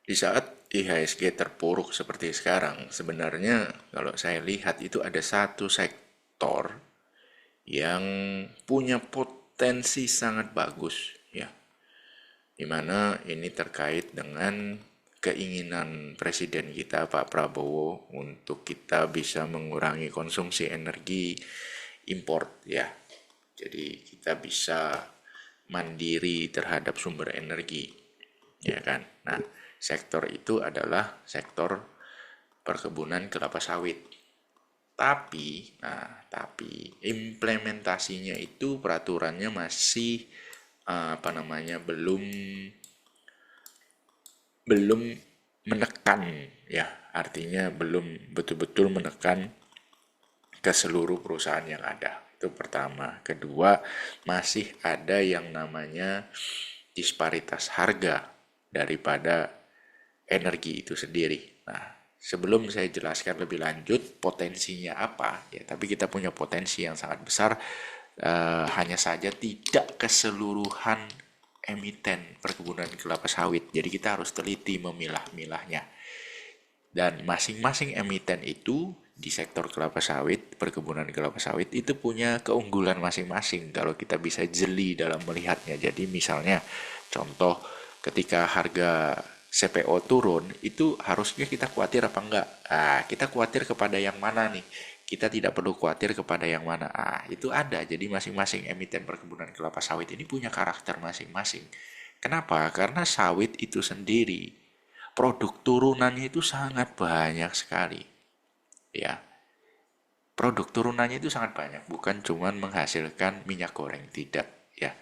Di saat IHSG terpuruk seperti sekarang, sebenarnya kalau saya lihat itu ada satu sektor yang punya potensi sangat bagus, ya, di mana ini terkait dengan keinginan Presiden kita Pak Prabowo untuk kita bisa mengurangi konsumsi energi import, ya. Jadi kita bisa mandiri terhadap sumber energi, ya kan. Nah, sektor itu adalah sektor perkebunan kelapa sawit. Tapi implementasinya itu peraturannya masih apa namanya, belum menekan, ya, artinya belum betul-betul menekan ke seluruh perusahaan yang ada. Itu pertama. Kedua, masih ada yang namanya disparitas harga daripada energi itu sendiri. Nah, sebelum saya jelaskan lebih lanjut potensinya apa, ya, tapi kita punya potensi yang sangat besar, hanya saja tidak keseluruhan emiten perkebunan kelapa sawit. Jadi kita harus teliti memilah-milahnya. Dan masing-masing emiten itu di sektor kelapa sawit, perkebunan kelapa sawit itu punya keunggulan masing-masing kalau kita bisa jeli dalam melihatnya. Jadi misalnya contoh ketika harga CPO turun, itu harusnya kita khawatir apa enggak? Kita khawatir kepada yang mana nih? Kita tidak perlu khawatir kepada yang mana. Itu ada. Jadi masing-masing emiten perkebunan kelapa sawit ini punya karakter masing-masing. Kenapa? Karena sawit itu sendiri produk turunannya itu sangat banyak sekali, ya. Produk turunannya itu sangat banyak, bukan cuma menghasilkan minyak goreng, tidak, ya.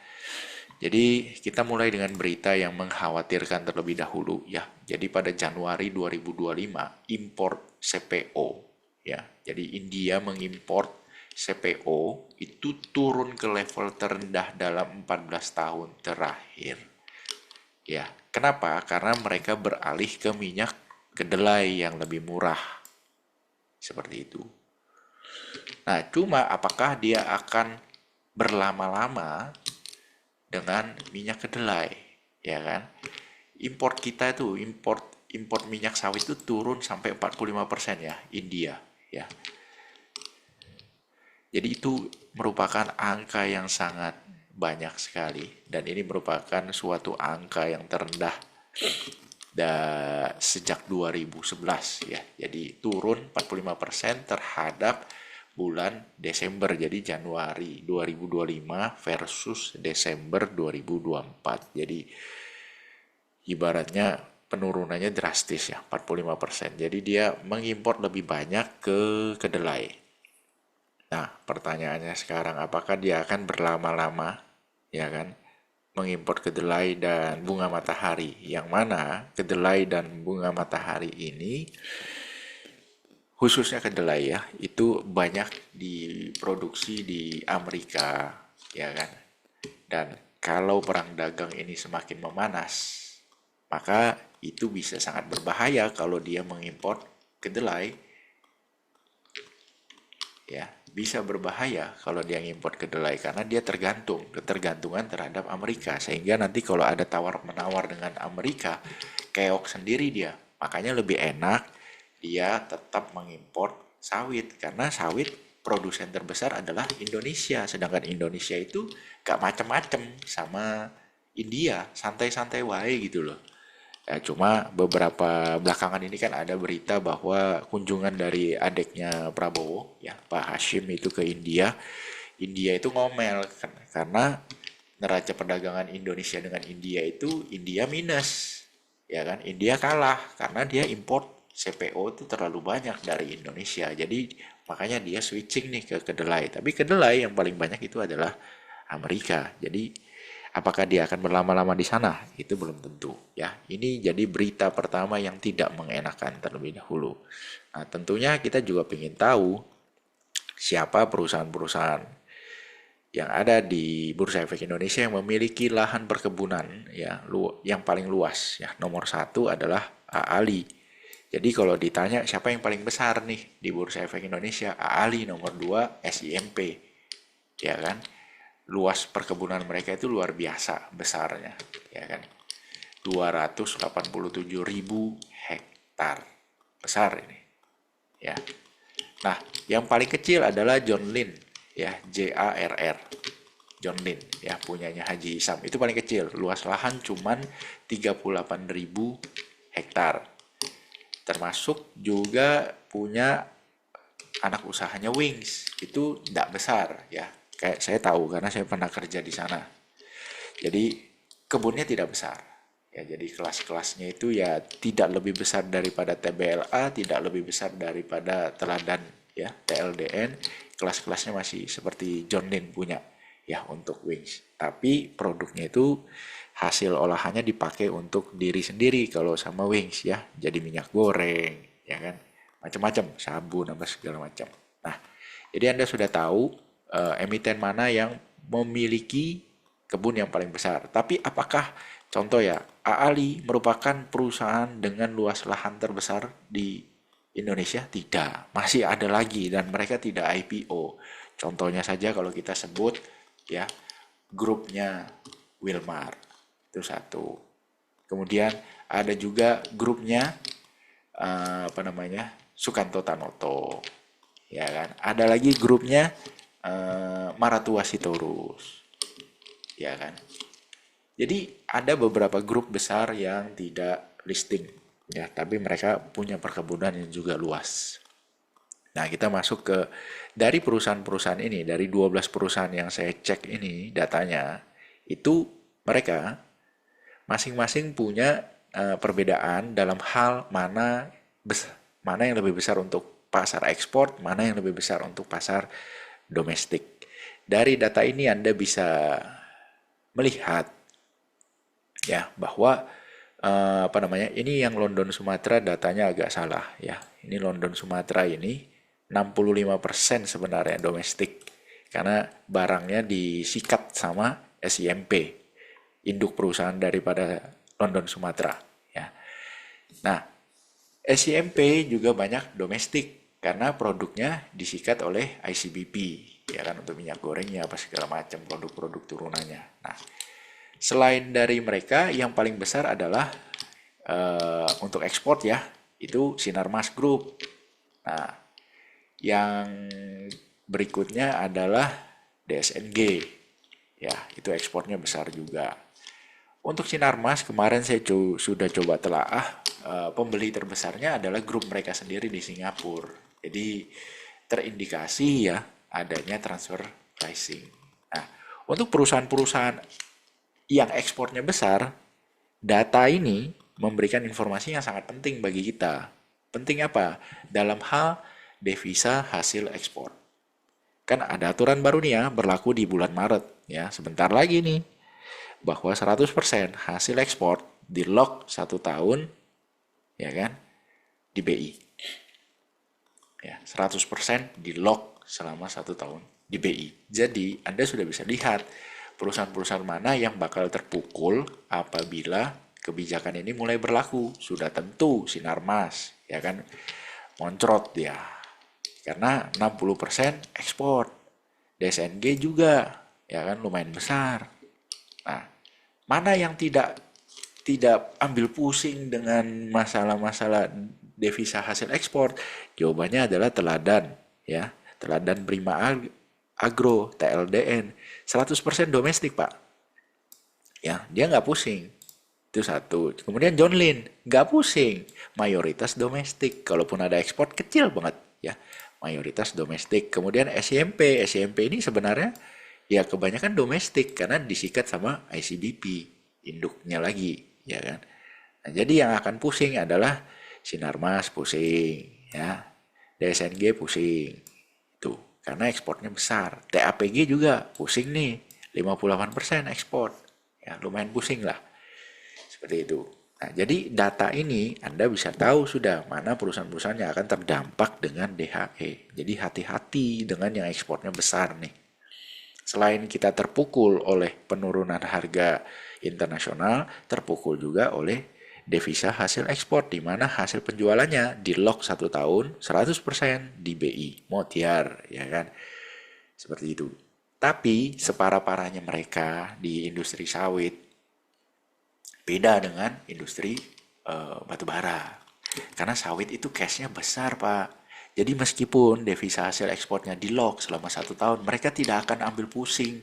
Jadi kita mulai dengan berita yang mengkhawatirkan terlebih dahulu, ya. Jadi pada Januari 2025 import CPO, ya. Jadi India mengimport CPO itu turun ke level terendah dalam 14 tahun terakhir. Ya, kenapa? Karena mereka beralih ke minyak kedelai yang lebih murah. Seperti itu. Nah, cuma apakah dia akan berlama-lama dengan minyak kedelai? Ya kan? Import kita itu, import minyak sawit itu turun sampai 45% ya, India, ya. Jadi itu merupakan angka yang sangat banyak sekali, dan ini merupakan suatu angka yang terendah sejak 2011, ya. Jadi turun 45% terhadap bulan Desember. Jadi Januari 2025 versus Desember 2024. Jadi ibaratnya penurunannya drastis ya, 45%. Jadi dia mengimpor lebih banyak ke kedelai. Nah, pertanyaannya sekarang, apakah dia akan berlama-lama, ya kan, mengimpor kedelai dan bunga matahari? Yang mana kedelai dan bunga matahari ini, khususnya kedelai ya, itu banyak diproduksi di Amerika, ya kan. Dan kalau perang dagang ini semakin memanas, maka itu bisa sangat berbahaya kalau dia mengimpor kedelai, ya, bisa berbahaya kalau dia ngimpor kedelai karena dia ketergantungan terhadap Amerika, sehingga nanti kalau ada tawar menawar dengan Amerika, keok sendiri dia. Makanya lebih enak dia tetap mengimpor sawit, karena sawit produsen terbesar adalah Indonesia, sedangkan Indonesia itu gak macem-macem sama India, santai-santai wae gitu loh. Ya, cuma beberapa belakangan ini kan ada berita bahwa kunjungan dari adiknya Prabowo, ya, Pak Hashim itu ke India. India itu ngomel karena neraca perdagangan Indonesia dengan India itu India minus, ya kan? India kalah karena dia import CPO itu terlalu banyak dari Indonesia. Jadi makanya dia switching nih ke kedelai. Tapi kedelai yang paling banyak itu adalah Amerika. Jadi apakah dia akan berlama-lama di sana? Itu belum tentu, ya. Ini jadi berita pertama yang tidak mengenakan terlebih dahulu. Nah, tentunya kita juga ingin tahu siapa perusahaan-perusahaan yang ada di Bursa Efek Indonesia yang memiliki lahan perkebunan, ya, yang paling luas, ya. Nomor satu adalah AALI. Jadi kalau ditanya siapa yang paling besar nih di Bursa Efek Indonesia, AALI. Nomor dua SIMP, ya kan. Luas perkebunan mereka itu luar biasa besarnya, ya kan. 287.000 hektar. Besar ini, ya. Nah, yang paling kecil adalah John Lin, ya, JARR. John Lin, ya, punyanya Haji Isam. Itu paling kecil, luas lahan cuman 38.000 hektar. Termasuk juga punya anak usahanya Wings, itu tidak besar, ya. Kayak saya tahu karena saya pernah kerja di sana. Jadi kebunnya tidak besar. Ya, jadi kelas-kelasnya itu ya tidak lebih besar daripada TBLA, tidak lebih besar daripada Teladan, ya, TLDN. Kelas-kelasnya masih seperti John Lin punya, ya, untuk Wings. Tapi produknya itu hasil olahannya dipakai untuk diri sendiri kalau sama Wings, ya. Jadi minyak goreng, ya kan, macam-macam, sabun apa segala macam. Nah, jadi Anda sudah tahu emiten mana yang memiliki kebun yang paling besar. Tapi apakah contoh ya, Aali merupakan perusahaan dengan luas lahan terbesar di Indonesia? Tidak, masih ada lagi dan mereka tidak IPO. Contohnya saja kalau kita sebut, ya, grupnya Wilmar, itu satu. Kemudian ada juga grupnya apa namanya, Sukanto Tanoto, ya kan. Ada lagi grupnya Maratua Sitorus, ya kan. Jadi ada beberapa grup besar yang tidak listing, ya, tapi mereka punya perkebunan yang juga luas. Nah, kita masuk ke dari perusahaan-perusahaan ini, dari 12 perusahaan yang saya cek ini datanya, itu mereka masing-masing punya perbedaan dalam hal mana yang lebih besar untuk pasar ekspor, mana yang lebih besar untuk pasar domestik. Dari data ini Anda bisa melihat, ya, bahwa apa namanya, ini yang London Sumatera datanya agak salah, ya. Ini London Sumatera ini 65% sebenarnya domestik karena barangnya disikat sama SIMP, induk perusahaan daripada London Sumatera, ya. Nah, SIMP juga banyak domestik karena produknya disikat oleh ICBP, ya kan, untuk minyak gorengnya apa segala macam produk-produk turunannya. Nah, selain dari mereka, yang paling besar adalah untuk ekspor, ya, itu Sinarmas Group. Nah, yang berikutnya adalah DSNG, ya, itu ekspornya besar juga. Untuk Sinarmas kemarin saya sudah coba telaah, pembeli terbesarnya adalah grup mereka sendiri di Singapura. Jadi terindikasi, ya, adanya transfer pricing. Nah, untuk perusahaan-perusahaan yang ekspornya besar, data ini memberikan informasi yang sangat penting bagi kita. Penting apa? Dalam hal devisa hasil ekspor. Kan ada aturan baru nih, ya, berlaku di bulan Maret, ya, sebentar lagi nih, bahwa 100% hasil ekspor di lock 1 tahun, ya kan, di BI. Ya, 100% di lock selama 1 tahun di BI. Jadi Anda sudah bisa lihat perusahaan-perusahaan mana yang bakal terpukul apabila kebijakan ini mulai berlaku. Sudah tentu Sinarmas, ya kan, moncrot ya, karena 60% ekspor. DSNG juga, ya kan, lumayan besar. Nah, mana yang tidak ambil pusing dengan masalah-masalah devisa hasil ekspor? Jawabannya adalah Teladan, ya. Teladan Prima Agro, TLDN, 100% domestik, Pak. Ya, dia nggak pusing. Itu satu. Kemudian John Lin, nggak pusing. Mayoritas domestik. Kalaupun ada ekspor, kecil banget, ya. Mayoritas domestik. Kemudian SIMP. SIMP ini sebenarnya ya kebanyakan domestik karena disikat sama ICBP, induknya lagi, ya kan. Nah, jadi yang akan pusing adalah Sinarmas pusing, ya. DSNG pusing. Itu karena ekspornya besar. TAPG juga pusing nih, 58% ekspor. Ya, lumayan pusing lah. Seperti itu. Nah, jadi data ini Anda bisa tahu sudah mana perusahaan-perusahaan yang akan terdampak dengan DHE. Jadi hati-hati dengan yang ekspornya besar nih. Selain kita terpukul oleh penurunan harga internasional, terpukul juga oleh devisa hasil ekspor, di mana hasil penjualannya di lock 1 tahun 100% di BI, Motiar, ya kan, seperti itu. Tapi separah-parahnya mereka di industri sawit, Beda dengan industri batu bara. Karena sawit itu cashnya besar, Pak. Jadi meskipun devisa hasil ekspornya di lock selama 1 tahun, mereka tidak akan ambil pusing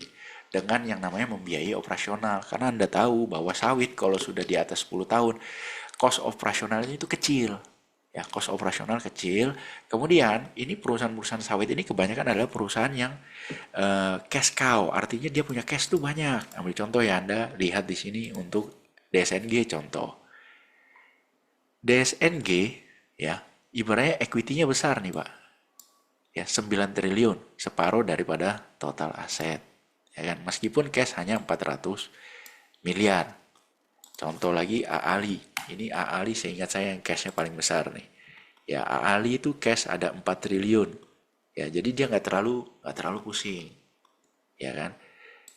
dengan yang namanya membiayai operasional. Karena Anda tahu bahwa sawit kalau sudah di atas 10 tahun, cost operasionalnya itu kecil. Ya, cost operasional kecil. Kemudian, ini perusahaan-perusahaan sawit ini kebanyakan adalah perusahaan yang cash cow. Artinya dia punya cash tuh banyak. Ambil contoh ya, Anda lihat di sini untuk DSNG contoh. DSNG ya, ibaratnya equity-nya besar nih, Pak. Ya, 9 triliun, separuh daripada total aset. Ya kan? Meskipun cash hanya 400 miliar. Contoh lagi Aali. Ini Aali seingat saya yang cashnya paling besar nih. Ya, Aali itu cash ada 4 triliun. Ya, jadi dia nggak terlalu pusing. Ya kan?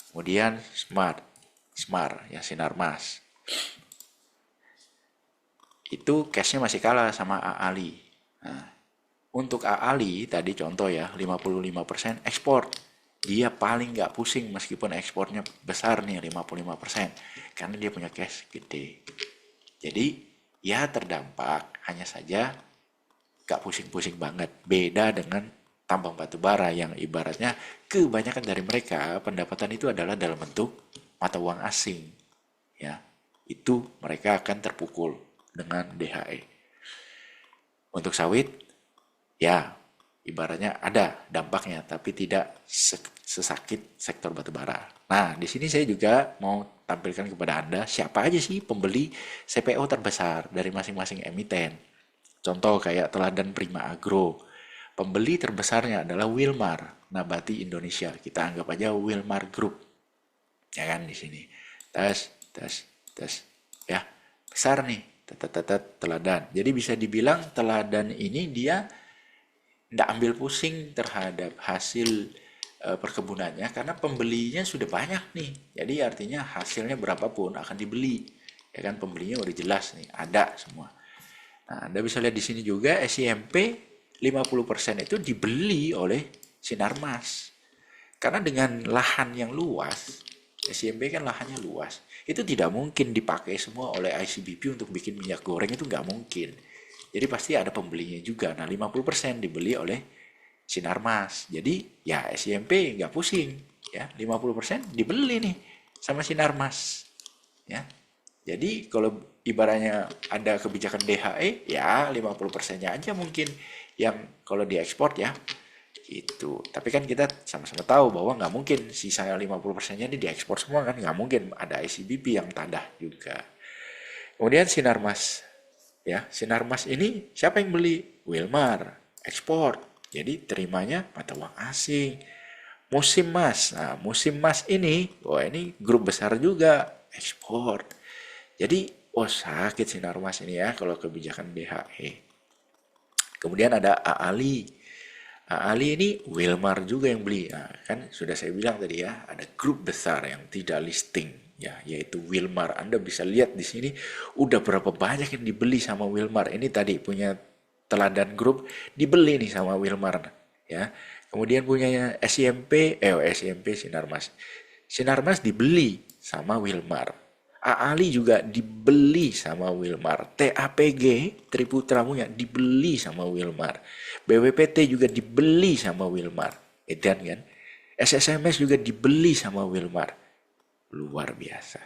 Kemudian Smart ya Sinarmas. Itu cashnya masih kalah sama Aali. Nah, untuk Aali tadi contoh ya 55% ekspor. Dia paling nggak pusing meskipun ekspornya besar nih 55%. Karena dia punya cash gede. Jadi ya terdampak, hanya saja nggak pusing-pusing banget. Beda dengan tambang batu bara yang ibaratnya kebanyakan dari mereka pendapatan itu adalah dalam bentuk mata uang asing. Ya, itu mereka akan terpukul dengan DHE. Untuk sawit, ya ibaratnya ada dampaknya, tapi tidak sesakit sektor batubara. Nah, di sini saya juga mau tampilkan kepada Anda siapa aja sih pembeli CPO terbesar dari masing-masing emiten. Contoh kayak teladan Prima Agro. Pembeli terbesarnya adalah Wilmar Nabati Indonesia. Kita anggap aja Wilmar Group. Ya kan di sini. Tes, tes, tes. Ya, besar nih. Teladan. Jadi bisa dibilang teladan ini dia tidak ambil pusing terhadap hasil perkebunannya karena pembelinya sudah banyak nih. Jadi artinya hasilnya berapapun akan dibeli. Ya kan pembelinya udah jelas nih, ada semua. Nah, Anda bisa lihat di sini juga SIMP 50% itu dibeli oleh Sinarmas. Karena dengan lahan yang luas, SIMP kan lahannya luas, itu tidak mungkin dipakai semua oleh ICBP untuk bikin minyak goreng, itu nggak mungkin. Jadi pasti ada pembelinya juga. Nah, 50% dibeli oleh Sinarmas. Jadi ya SIMP nggak pusing. Ya, 50% dibeli nih sama Sinarmas. Ya, jadi kalau ibaratnya ada kebijakan DHE, ya 50%-nya aja mungkin yang kalau diekspor ya itu. Tapi kan kita sama-sama tahu bahwa nggak mungkin sisa 50%-nya ini diekspor semua kan, nggak mungkin, ada ICBP yang tadah juga. Kemudian Sinarmas, ya Sinarmas ini siapa yang beli? Wilmar, ekspor. Jadi terimanya mata uang asing. Musim Mas, nah Musim Mas ini, wah ini grup besar juga, ekspor. Jadi, oh sakit Sinarmas ini ya kalau kebijakan DHE. Kemudian ada Aali. Aali ini Wilmar juga yang beli. Nah, kan sudah saya bilang tadi ya, ada grup besar yang tidak listing ya, yaitu Wilmar. Anda bisa lihat di sini udah berapa banyak yang dibeli sama Wilmar. Ini tadi punya Teladan Group dibeli nih sama Wilmar ya. Kemudian punyanya SIMP Sinarmas. Sinarmas dibeli sama Wilmar. Aali juga dibeli sama Wilmar. TAPG Triputra punya dibeli sama Wilmar. BWPT juga dibeli sama Wilmar. Edan kan? SSMS juga dibeli sama Wilmar. Luar biasa.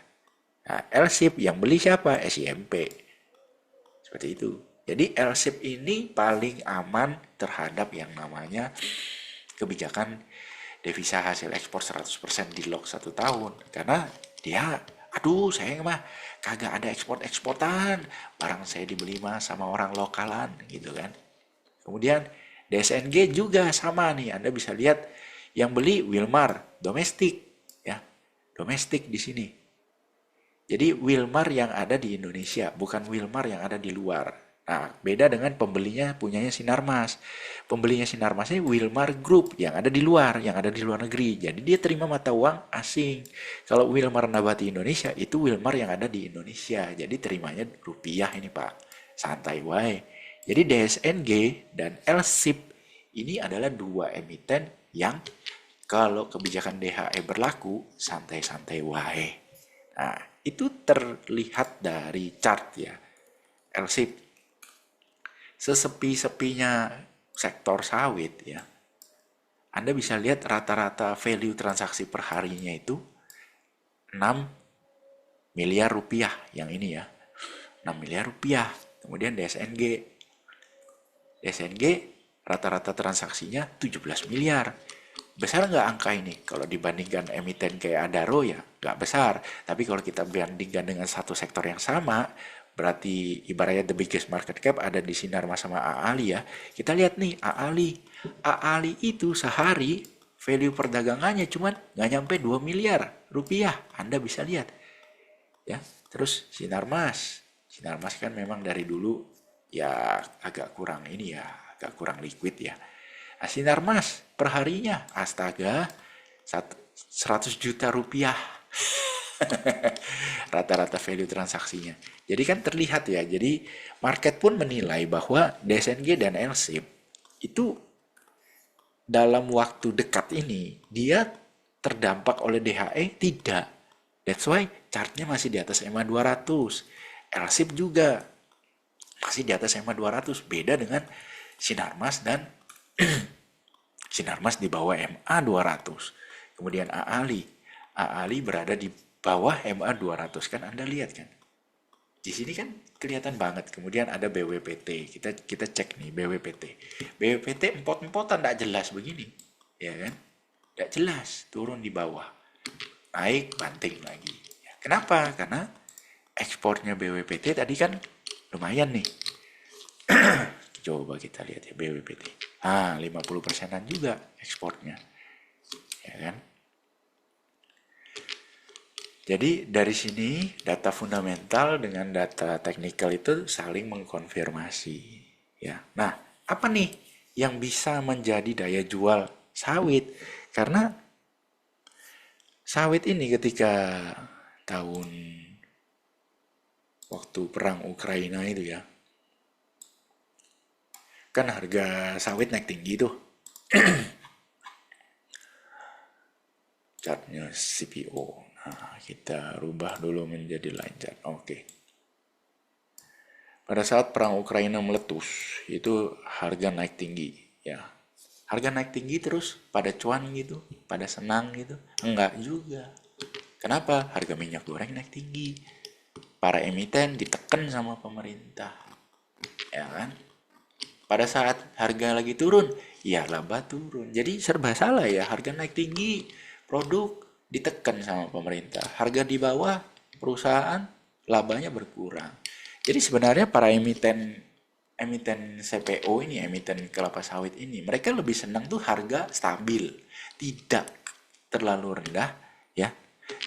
Nah, LSIP yang beli siapa? SIMP. Seperti itu. Jadi LSIP ini paling aman terhadap yang namanya kebijakan devisa hasil ekspor 100% di lock 1 tahun. Karena dia, aduh saya mah kagak ada ekspor-eksportan. Barang saya dibeli mah sama orang lokalan gitu kan. Kemudian DSNG juga sama nih. Anda bisa lihat yang beli Wilmar domestik ya. Domestik di sini. Jadi Wilmar yang ada di Indonesia, bukan Wilmar yang ada di luar. Nah, beda dengan pembelinya punyanya Sinarmas. Pembelinya Sinarmas ini Wilmar Group yang ada di luar, negeri. Jadi dia terima mata uang asing. Kalau Wilmar Nabati Indonesia itu Wilmar yang ada di Indonesia. Jadi terimanya rupiah ini Pak. Santai wae. Jadi DSNG dan LSIP ini adalah dua emiten yang kalau kebijakan DHE berlaku santai-santai wae. Nah, Itu terlihat dari chart ya, LSIP. Sesepi-sepinya sektor sawit ya, Anda bisa lihat rata-rata value transaksi per harinya itu 6 miliar rupiah yang ini ya, 6 miliar rupiah. Kemudian DSNG rata-rata transaksinya 17 miliar. Besar nggak angka ini? Kalau dibandingkan emiten kayak Adaro ya nggak besar. Tapi kalau kita bandingkan dengan satu sektor yang sama, berarti ibaratnya the biggest market cap ada di Sinarmas sama Aali ya. Kita lihat nih Aali. Aali itu sehari value perdagangannya cuman nggak nyampe 2 miliar rupiah. Anda bisa lihat. Ya, terus Sinarmas kan memang dari dulu ya agak kurang ini ya, agak kurang liquid ya. Nah, Sinarmas perharinya astaga 100 juta rupiah rata-rata value transaksinya. Jadi kan terlihat ya, jadi market pun menilai bahwa DSNG dan LSIP itu dalam waktu dekat ini dia terdampak oleh DHE tidak. That's why chartnya masih di atas EMA 200. LSIP juga masih di atas EMA 200. Beda dengan Sinarmas dan Sinarmas di bawah MA 200. Kemudian Aali berada di bawah MA 200 kan Anda lihat kan. Di sini kan kelihatan banget. Kemudian ada BWPT. Kita cek nih BWPT. BWPT empot-empotan tidak jelas begini. Ya kan? Tidak jelas, turun di bawah. Naik banting lagi. Ya, kenapa? Karena ekspornya BWPT tadi kan lumayan nih. Coba kita lihat ya BWPT. 50%-an juga ekspornya. Ya kan? Jadi dari sini data fundamental dengan data teknikal itu saling mengkonfirmasi. Ya. Nah, apa nih yang bisa menjadi daya jual sawit? Karena sawit ini ketika tahun waktu perang Ukraina itu ya, kan harga sawit naik tinggi tuh. Chartnya CPO. Nah, kita rubah dulu menjadi line chart. Oke. Pada saat perang Ukraina meletus, itu harga naik tinggi. Ya, harga naik tinggi terus pada cuan gitu, pada senang gitu. Enggak juga. Kenapa? Harga minyak goreng naik tinggi. Para emiten ditekan sama pemerintah. Ya kan? Pada saat harga lagi turun, ya laba turun. Jadi serba salah ya, harga naik tinggi, produk ditekan sama pemerintah. Harga di bawah, perusahaan labanya berkurang. Jadi sebenarnya para emiten CPO ini, emiten kelapa sawit ini, mereka lebih senang tuh harga stabil, tidak terlalu rendah, ya,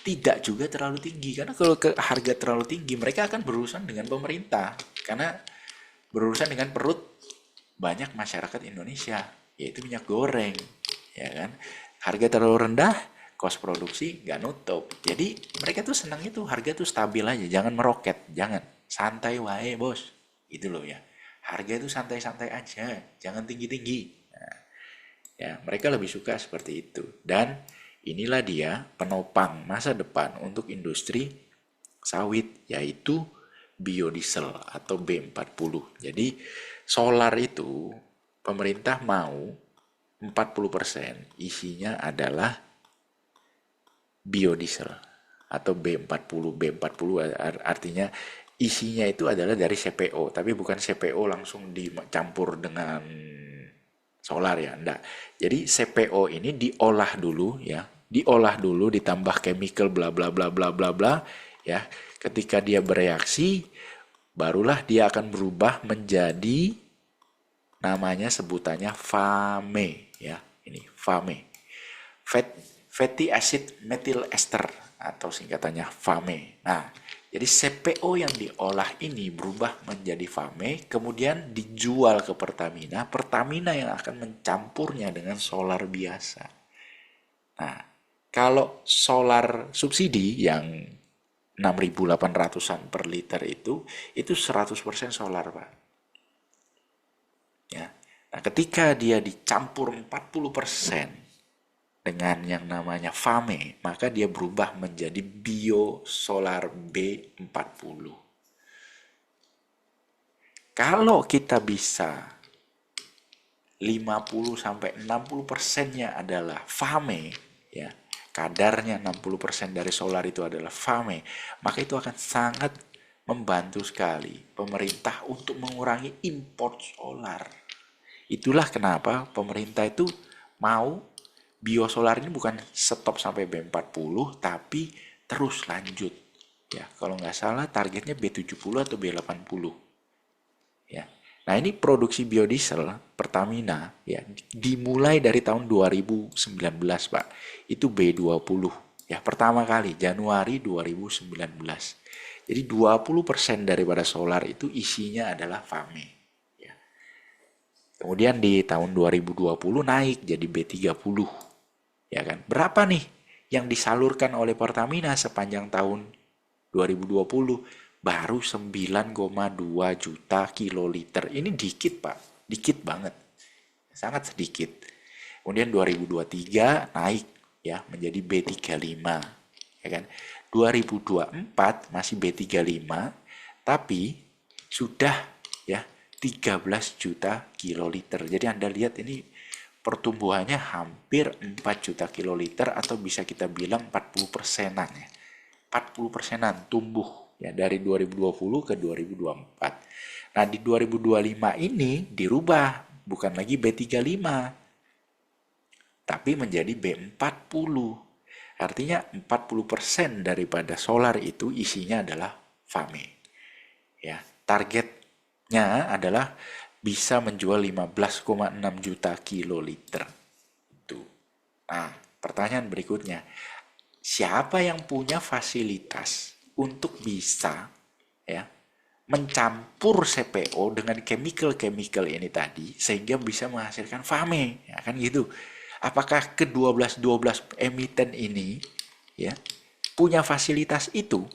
tidak juga terlalu tinggi. Karena kalau ke harga terlalu tinggi, mereka akan berurusan dengan pemerintah, karena berurusan dengan perut banyak masyarakat Indonesia, yaitu minyak goreng, ya kan. Harga terlalu rendah, kos produksi nggak nutup. Jadi mereka tuh senang itu harga tuh stabil aja, jangan meroket, jangan santai wae bos, itu loh ya. Harga itu santai-santai aja, jangan tinggi-tinggi. Nah, ya mereka lebih suka seperti itu. Dan inilah dia penopang masa depan untuk industri sawit, yaitu biodiesel atau B40. Jadi solar itu pemerintah mau 40% isinya adalah biodiesel atau B40. B40 artinya isinya itu adalah dari CPO, tapi bukan CPO langsung dicampur dengan solar ya, enggak. Jadi CPO ini diolah dulu ya, diolah dulu ditambah chemical bla bla bla bla bla bla ya. Ketika dia bereaksi barulah dia akan berubah menjadi namanya sebutannya FAME ya. Ini FAME. Fatty acid methyl ester atau singkatannya FAME. Nah, jadi CPO yang diolah ini berubah menjadi FAME, kemudian dijual ke Pertamina. Pertamina yang akan mencampurnya dengan solar biasa. Nah, kalau solar subsidi yang 6.800-an per liter itu 100% solar, Pak. Ya. Nah, ketika dia dicampur 40%, dengan yang namanya FAME, maka dia berubah menjadi Biosolar B40. Kalau kita bisa 50-60%-nya adalah FAME, ya, kadarnya 60% dari solar itu adalah FAME, maka itu akan sangat membantu sekali pemerintah untuk mengurangi impor solar. Itulah kenapa pemerintah itu mau biosolar ini bukan stop sampai B40, tapi terus lanjut. Ya, kalau nggak salah targetnya B70 atau B80. Ya. Nah, ini produksi biodiesel Pertamina ya dimulai dari tahun 2019, Pak. Itu B20 ya, pertama kali Januari 2019. Jadi 20% daripada solar itu isinya adalah FAME. Ya. Kemudian di tahun 2020 naik jadi B30. Ya kan? Berapa nih yang disalurkan oleh Pertamina sepanjang tahun 2020? Baru 9,2 juta kiloliter. Ini dikit, Pak. Dikit banget. Sangat sedikit. Kemudian 2023 naik ya menjadi B35. Ya kan? 2024 masih B35, tapi sudah ya 13 juta kiloliter. Jadi Anda lihat ini pertumbuhannya hampir 4 juta kiloliter atau bisa kita bilang 40%-an ya. 40%-an tumbuh ya dari 2020 ke 2024. Nah, di 2025 ini dirubah bukan lagi B35 tapi menjadi B40. Artinya 40% daripada solar itu isinya adalah FAME. Ya, targetnya adalah bisa menjual 15,6 juta kiloliter. Itu. Nah, pertanyaan berikutnya, siapa yang punya fasilitas untuk bisa ya mencampur CPO dengan chemical-chemical ini tadi sehingga bisa menghasilkan FAME, ya kan gitu. Apakah ke-12 emiten ini ya punya fasilitas itu?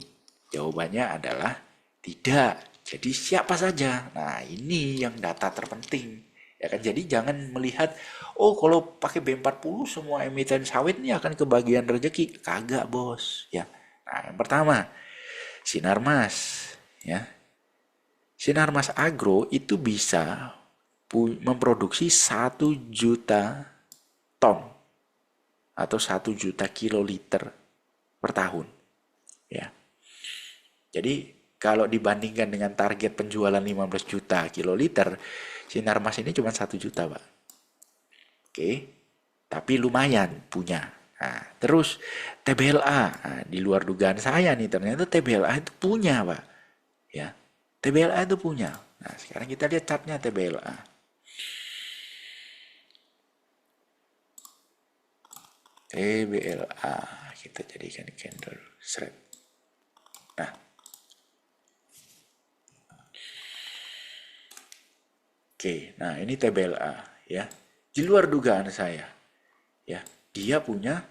Jawabannya adalah tidak. Jadi siapa saja? Nah, ini yang data terpenting. Ya kan, jadi jangan melihat, oh kalau pakai B40 semua emiten sawit ini akan kebagian rezeki. Kagak, Bos. Ya. Nah, yang pertama, Sinarmas. Ya. Sinarmas Agro itu bisa memproduksi 1 juta ton atau 1 juta kiloliter per tahun. Ya. Jadi kalau dibandingkan dengan target penjualan 15 juta kiloliter, Sinarmas ini cuma 1 juta, Pak. Oke, tapi lumayan punya. Nah, terus TBLA, nah, di luar dugaan saya nih, ternyata TBLA itu punya, Pak. Ya, TBLA itu punya. Nah, sekarang kita lihat chartnya TBLA. TBLA, kita jadikan candle thread. Nah, oke, nah ini TBLA ya. Di luar dugaan saya, ya, dia punya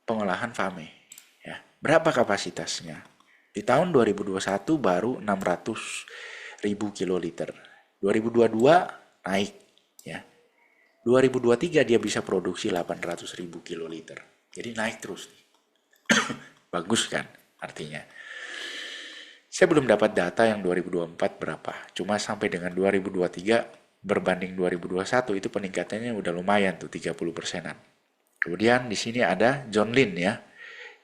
pengolahan FAME. Ya, berapa kapasitasnya? Di tahun 2021 baru 600.000 kiloliter. 2022 naik, ya. 2023 dia bisa produksi 800.000 kiloliter. Jadi naik terus. Bagus kan artinya. Saya belum dapat data yang 2024 berapa. Cuma sampai dengan 2023 berbanding 2021 itu peningkatannya udah lumayan tuh 30%-an. Kemudian di sini ada John Lin ya.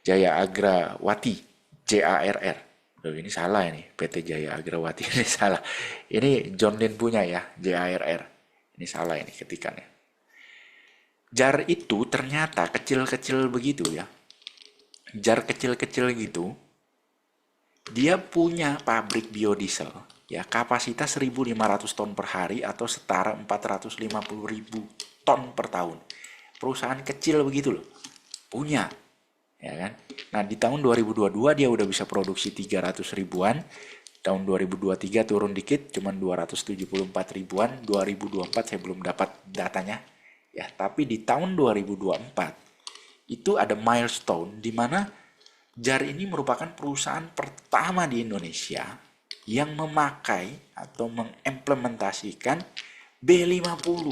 Jaya Agrawati, JARR. Loh, ini salah ini, PT Jaya Agrawati ini salah. Ini John Lin punya ya, JARR. Ini salah ini ketikannya. Jar itu ternyata kecil-kecil begitu ya. Jar kecil-kecil gitu. Dia punya pabrik biodiesel ya, kapasitas 1.500 ton per hari atau setara 450.000 ton per tahun. Perusahaan kecil begitu loh. Punya. Ya kan? Nah, di tahun 2022 dia udah bisa produksi 300 ribuan. Tahun 2023 turun dikit, cuman 274 ribuan. 2024 saya belum dapat datanya. Ya, tapi di tahun 2024 itu ada milestone di mana Jar ini merupakan perusahaan pertama di Indonesia yang memakai atau mengimplementasikan B50.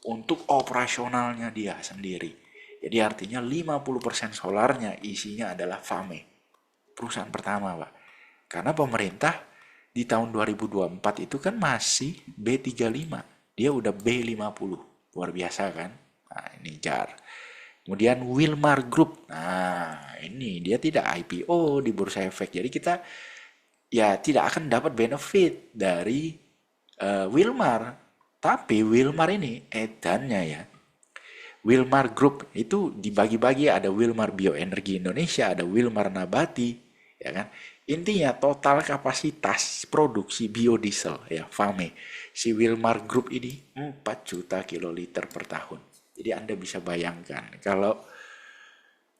untuk operasionalnya dia sendiri. Jadi artinya 50% solarnya isinya adalah Vame. Perusahaan pertama, Pak. Karena pemerintah di tahun 2024 itu kan masih B35. Dia udah B50. Luar biasa kan? Nah, ini JAR. Kemudian Wilmar Group. Nah, ini dia tidak IPO di Bursa Efek. Jadi kita ya tidak akan dapat benefit dari Wilmar. Tapi Wilmar ini edannya ya. Wilmar Group itu dibagi-bagi, ada Wilmar Bioenergi Indonesia, ada Wilmar Nabati, ya kan? Intinya total kapasitas produksi biodiesel ya, Vame. Si Wilmar Group ini 4 juta kiloliter per tahun. Jadi Anda bisa bayangkan kalau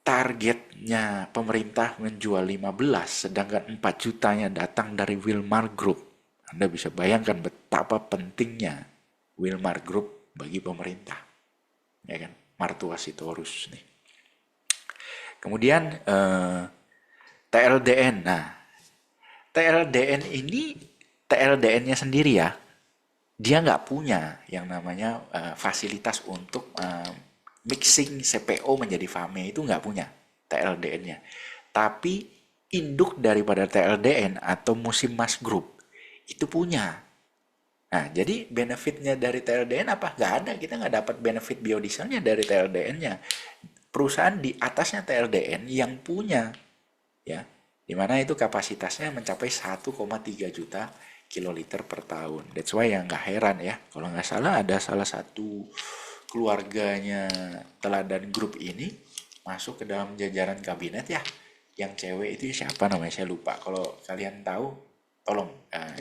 targetnya pemerintah menjual 15, sedangkan 4 jutanya datang dari Wilmar Group. Anda bisa bayangkan betapa pentingnya Wilmar Group bagi pemerintah. Ya kan? Martua Sitorus nih. Kemudian TLDN. Nah, TLDN ini TLDN-nya sendiri ya. Dia nggak punya yang namanya fasilitas untuk mixing CPO menjadi Vame, itu nggak punya TLDN-nya. Tapi induk daripada TLDN atau Musim Mas Group itu punya. Nah, jadi benefitnya dari TLDN apa? Nggak ada, kita nggak dapat benefit biodieselnya dari TLDN-nya. Perusahaan di atasnya TLDN yang punya, ya, dimana itu kapasitasnya mencapai 1,3 juta kiloliter per tahun. That's why yang nggak heran ya, kalau nggak salah ada salah satu keluarganya Teladan Group ini masuk ke dalam jajaran kabinet ya. Yang cewek itu siapa namanya, saya lupa. Kalau kalian tahu, tolong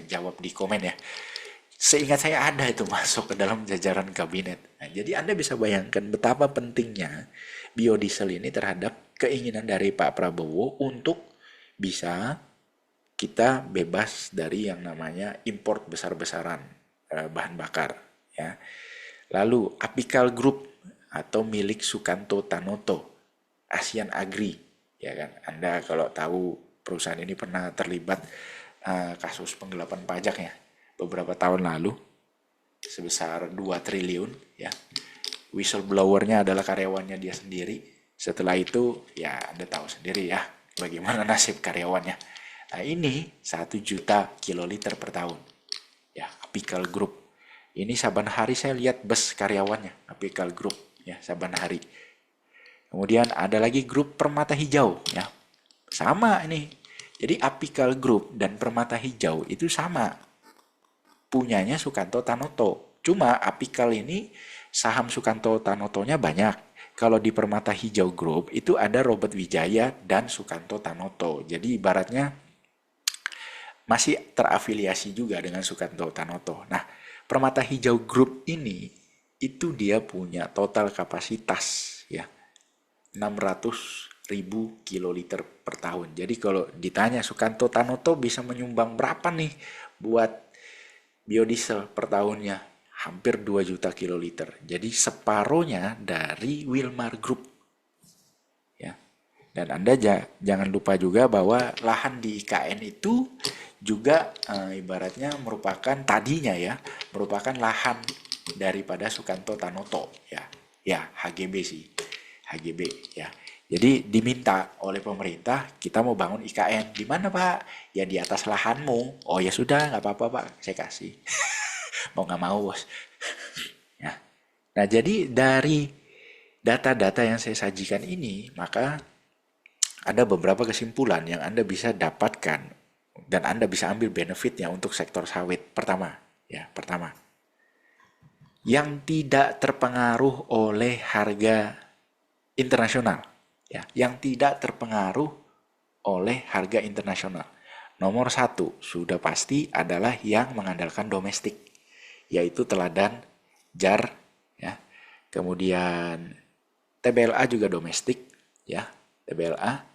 jawab di komen ya. Seingat saya ada itu masuk ke dalam jajaran kabinet. Nah, jadi Anda bisa bayangkan betapa pentingnya biodiesel ini terhadap keinginan dari Pak Prabowo untuk bisa kita bebas dari yang namanya import besar-besaran bahan bakar. Ya. Lalu Apical Group atau milik Sukanto Tanoto, Asian Agri. Ya kan? Anda kalau tahu perusahaan ini pernah terlibat kasus penggelapan pajak ya beberapa tahun lalu sebesar 2 triliun ya. Whistleblower-nya adalah karyawannya dia sendiri. Setelah itu ya Anda tahu sendiri ya bagaimana nasib karyawannya. Nah, ini 1 juta kiloliter per tahun. Ya, Apical Group. Ini saban hari saya lihat bus karyawannya Apical Group ya, saban hari. Kemudian ada lagi grup Permata Hijau ya. Sama ini. Jadi Apical Group dan Permata Hijau itu sama. Punyanya Sukanto Tanoto. Cuma Apical ini saham Sukanto Tanotonya banyak. Kalau di Permata Hijau Group itu ada Robert Wijaya dan Sukanto Tanoto. Jadi ibaratnya masih terafiliasi juga dengan Sukanto Tanoto. Nah, Permata Hijau Group ini itu dia punya total kapasitas ya 600.000 kiloliter per tahun. Jadi kalau ditanya Sukanto Tanoto bisa menyumbang berapa nih buat biodiesel per tahunnya, hampir 2 juta kiloliter. Jadi separohnya dari Wilmar Group. Ya. Dan Anda jangan lupa juga bahwa lahan di IKN itu juga ibaratnya merupakan tadinya ya, merupakan lahan daripada Sukanto Tanoto ya. Ya, HGB sih. HGB ya. Jadi diminta oleh pemerintah, kita mau bangun IKN. Di mana Pak? Ya di atas lahanmu. Oh ya sudah, nggak apa-apa Pak, saya kasih. Mau nggak mau bos. Ya. Nah jadi dari data-data yang saya sajikan ini, maka ada beberapa kesimpulan yang Anda bisa dapatkan dan Anda bisa ambil benefitnya untuk sektor sawit. Pertama, yang tidak terpengaruh oleh harga internasional. Ya, yang tidak terpengaruh oleh harga internasional. Nomor 1 sudah pasti adalah yang mengandalkan domestik, yaitu teladan JAR, ya. Kemudian TBLA juga domestik, ya, TBLA.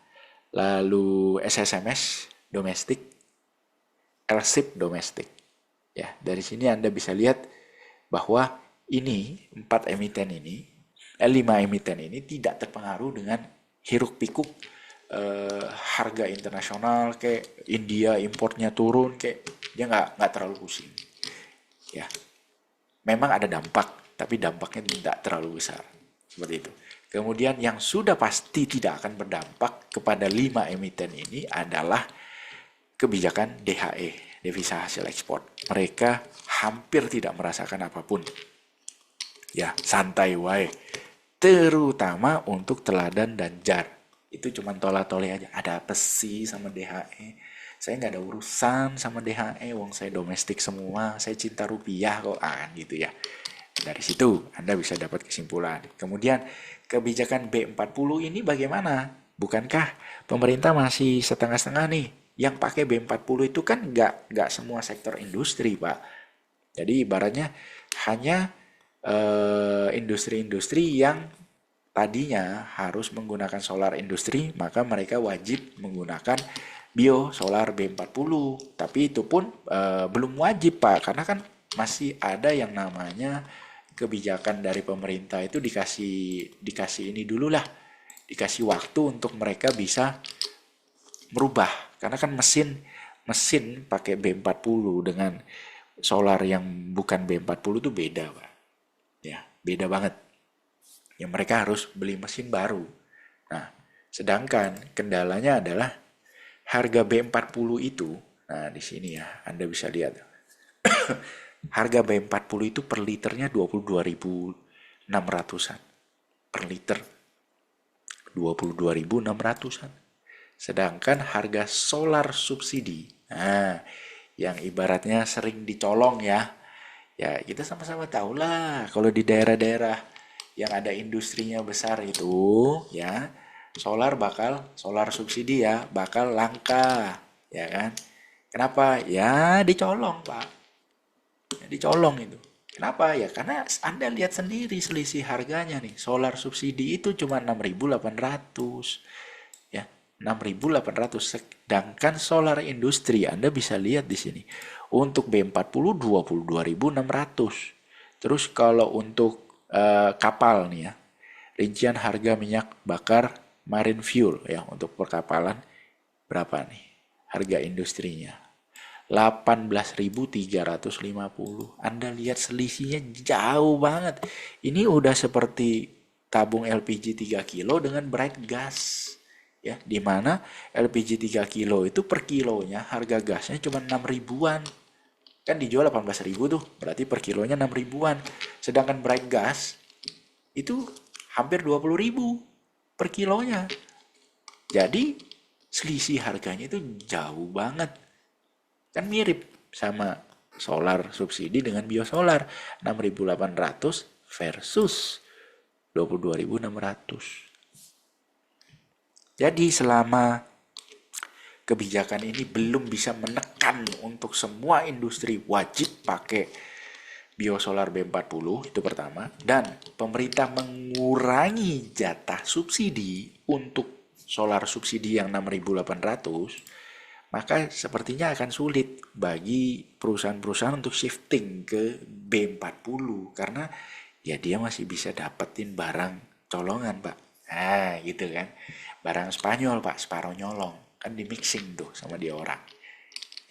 Lalu SSMS domestik, LSIP domestik. Ya, dari sini Anda bisa lihat bahwa ini 5 emiten ini tidak terpengaruh dengan hiruk pikuk harga internasional, kayak India importnya turun, kayak dia nggak terlalu pusing ya. Memang ada dampak, tapi dampaknya tidak terlalu besar. Seperti itu. Kemudian yang sudah pasti tidak akan berdampak kepada 5 emiten ini adalah kebijakan DHE, devisa hasil ekspor. Mereka hampir tidak merasakan apapun. Ya, santai wae. Terutama untuk teladan dan jar. Itu cuma tola-tole aja. Ada apa sih sama DHE? Saya nggak ada urusan sama DHE, wong saya domestik semua, saya cinta rupiah kok, gitu ya. Dari situ Anda bisa dapat kesimpulan. Kemudian kebijakan B40 ini bagaimana? Bukankah pemerintah masih setengah-setengah nih? Yang pakai B40 itu kan nggak semua sektor industri, Pak. Jadi ibaratnya hanya industri-industri yang tadinya harus menggunakan solar industri, maka mereka wajib menggunakan biosolar B40. Tapi itu pun belum wajib, Pak, karena kan masih ada yang namanya kebijakan dari pemerintah itu dikasih ini dulu lah, dikasih waktu untuk mereka bisa merubah. Karena kan mesin pakai B40 dengan solar yang bukan B40 itu beda, Pak. Ya, beda banget. Yang mereka harus beli mesin baru. Nah, sedangkan kendalanya adalah harga B40 itu. Nah, di sini ya, Anda bisa lihat. Harga B40 itu per liternya 22.600-an. Per liter. 22.600-an. Sedangkan harga solar subsidi, nah, yang ibaratnya sering dicolong ya. Ya, kita sama-sama tahu lah kalau di daerah-daerah yang ada industrinya besar itu, ya, solar subsidi ya, bakal langka, ya kan? Kenapa? Ya, dicolong, Pak. Ya, dicolong itu. Kenapa? Ya, karena Anda lihat sendiri selisih harganya nih. Solar subsidi itu cuma 6.800. Ya, 6.800. Sedangkan solar industri Anda bisa lihat di sini. Untuk B40 22.600. Terus kalau untuk kapal nih ya, rincian harga minyak bakar marine fuel ya untuk perkapalan berapa nih harga industrinya? 18.350. Anda lihat selisihnya jauh banget. Ini udah seperti tabung LPG 3 kilo dengan bright gas. Ya, di mana LPG 3 kilo itu per kilonya harga gasnya cuma 6 ribuan. Kan dijual 18.000 tuh, berarti per kilonya 6 ribuan. Sedangkan bright gas itu hampir 20.000 per kilonya. Jadi selisih harganya itu jauh banget. Kan mirip sama solar subsidi dengan biosolar. 6.800 versus 22.600. Jadi selama kebijakan ini belum bisa menekan untuk semua industri wajib pakai biosolar B40, itu pertama. Dan pemerintah mengurangi jatah subsidi untuk solar subsidi yang 6.800, maka sepertinya akan sulit bagi perusahaan-perusahaan untuk shifting ke B40. Karena ya dia masih bisa dapetin barang colongan, Pak. Nah gitu kan. Barang Spanyol, Pak, separuh nyolong. Kan di mixing tuh sama dia orang.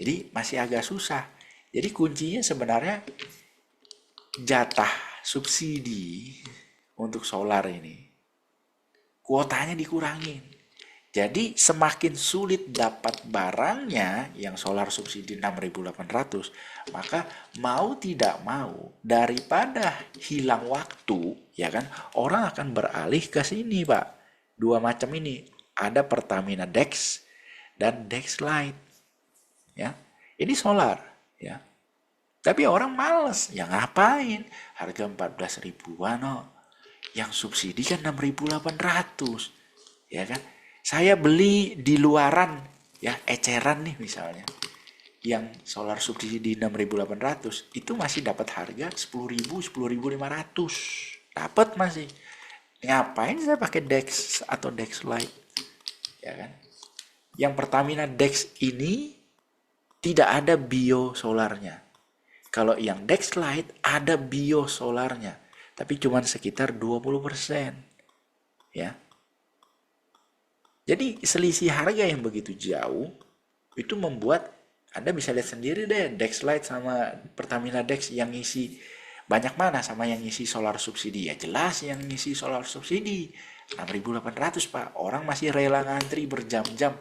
Jadi masih agak susah. Jadi kuncinya sebenarnya jatah subsidi untuk solar ini kuotanya dikurangin. Jadi semakin sulit dapat barangnya yang solar subsidi 6.800, maka mau tidak mau daripada hilang waktu, ya kan, orang akan beralih ke sini, Pak. Dua macam ini, ada Pertamina Dex dan Dexlight. Ya. Ini solar, ya. Tapi orang males, ya ngapain? Harga 14 ribuan, oh. Yang subsidi kan 6.800. Ya kan? Saya beli di luaran, ya, eceran nih misalnya. Yang solar subsidi di 6.800, itu masih dapat harga 10.000, 10.500. Dapat masih. Ngapain saya pakai Dex atau Dexlight? Ya kan? Yang Pertamina Dex ini tidak ada biosolarnya. Kalau yang Dexlight ada biosolarnya, tapi cuma sekitar 20%. Ya. Jadi selisih harga yang begitu jauh itu membuat Anda bisa lihat sendiri deh, Dexlight sama Pertamina Dex yang ngisi Banyak mana sama yang ngisi solar subsidi? Ya jelas yang ngisi solar subsidi 6.800 Pak. Orang masih rela ngantri berjam-jam.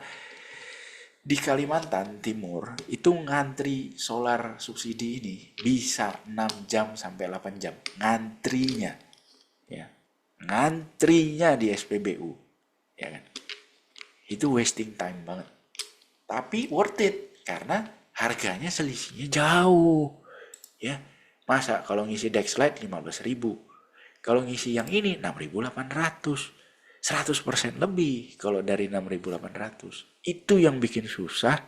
Di Kalimantan Timur itu ngantri solar subsidi ini bisa 6 jam sampai 8 jam ngantrinya, ya. Ngantrinya di SPBU, ya kan. Itu wasting time banget. Tapi worth it karena harganya selisihnya jauh, ya. Masa kalau ngisi Dexlight 15.000, kalau ngisi yang ini 6.800, 100% lebih kalau dari 6.800. Itu yang bikin susah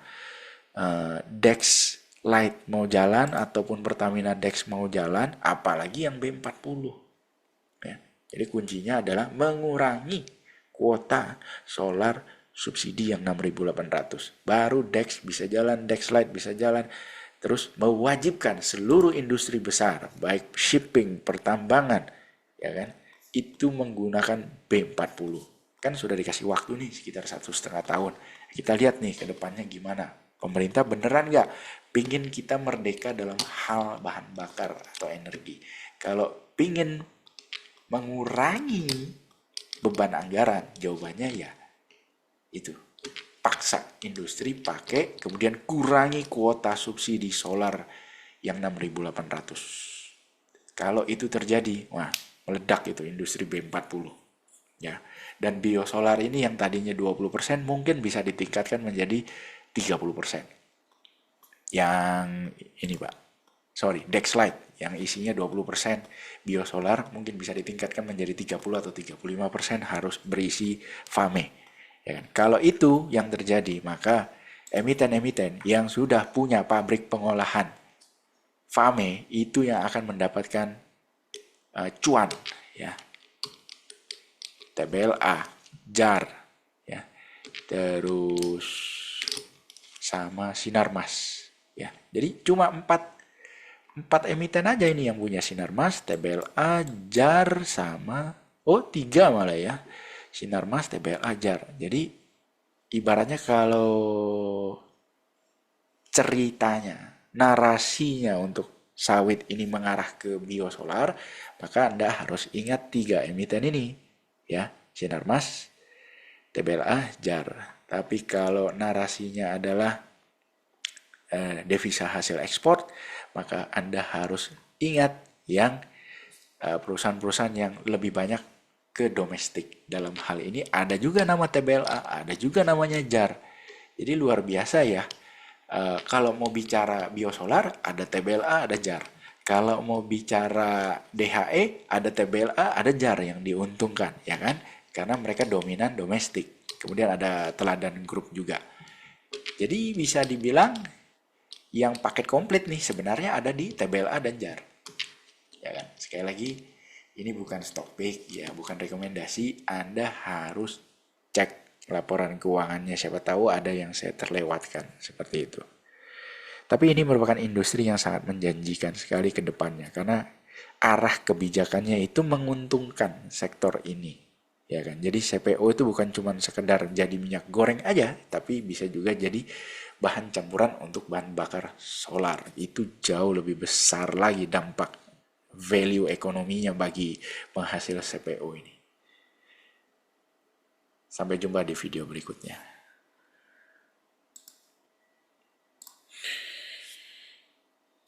Dex Lite mau jalan ataupun Pertamina Dex mau jalan, apalagi yang B40. Ya. Jadi kuncinya adalah mengurangi kuota solar subsidi yang 6.800. Baru Dex bisa jalan, Dex Lite bisa jalan. Terus mewajibkan seluruh industri besar, baik shipping, pertambangan, ya kan, itu menggunakan B40. Kan sudah dikasih waktu nih sekitar 1,5 tahun. Kita lihat nih ke depannya gimana. Pemerintah beneran nggak pingin kita merdeka dalam hal bahan bakar atau energi. Kalau pingin mengurangi beban anggaran, jawabannya ya itu. Paksa industri pakai, kemudian kurangi kuota subsidi solar yang 6.800. Kalau itu terjadi, wah, meledak itu industri B40. Ya. Dan biosolar ini yang tadinya 20% mungkin bisa ditingkatkan menjadi 30%. Yang ini Pak, sorry, Dexlight yang isinya 20% biosolar mungkin bisa ditingkatkan menjadi 30 atau 35% harus berisi FAME. Ya kan? Kalau itu yang terjadi, maka emiten-emiten yang sudah punya pabrik pengolahan FAME itu yang akan mendapatkan cuan, ya. TBLA, JAR, ya. Terus sama Sinarmas, ya. Jadi cuma empat emiten aja ini yang punya, Sinarmas, TBLA, JAR, sama 3 malah ya. Sinarmas, TBLA, JAR. Jadi ibaratnya kalau ceritanya, narasinya untuk sawit ini mengarah ke biosolar, maka Anda harus ingat 3 emiten ini, ya, Sinarmas, TBLA, JAR. Tapi kalau narasinya adalah devisa hasil ekspor, maka Anda harus ingat yang perusahaan-perusahaan yang lebih banyak ke domestik. Dalam hal ini ada juga nama TBLA, ada juga namanya JAR. Jadi luar biasa ya. Kalau mau bicara biosolar, ada TBLA, ada JAR. Kalau mau bicara DHE, ada TBLA, ada JAR yang diuntungkan, ya kan? Karena mereka dominan domestik. Kemudian ada Teladan Group juga. Jadi bisa dibilang yang paket komplit nih sebenarnya ada di TBLA dan JAR. Ya kan? Sekali lagi, ini bukan stock pick, ya, bukan rekomendasi. Anda harus cek laporan keuangannya, siapa tahu ada yang saya terlewatkan seperti itu. Tapi ini merupakan industri yang sangat menjanjikan sekali ke depannya karena arah kebijakannya itu menguntungkan sektor ini, ya kan. Jadi CPO itu bukan cuma sekedar jadi minyak goreng aja, tapi bisa juga jadi bahan campuran untuk bahan bakar solar. Itu jauh lebih besar lagi dampak value ekonominya bagi penghasil CPO ini. Sampai jumpa di video berikutnya.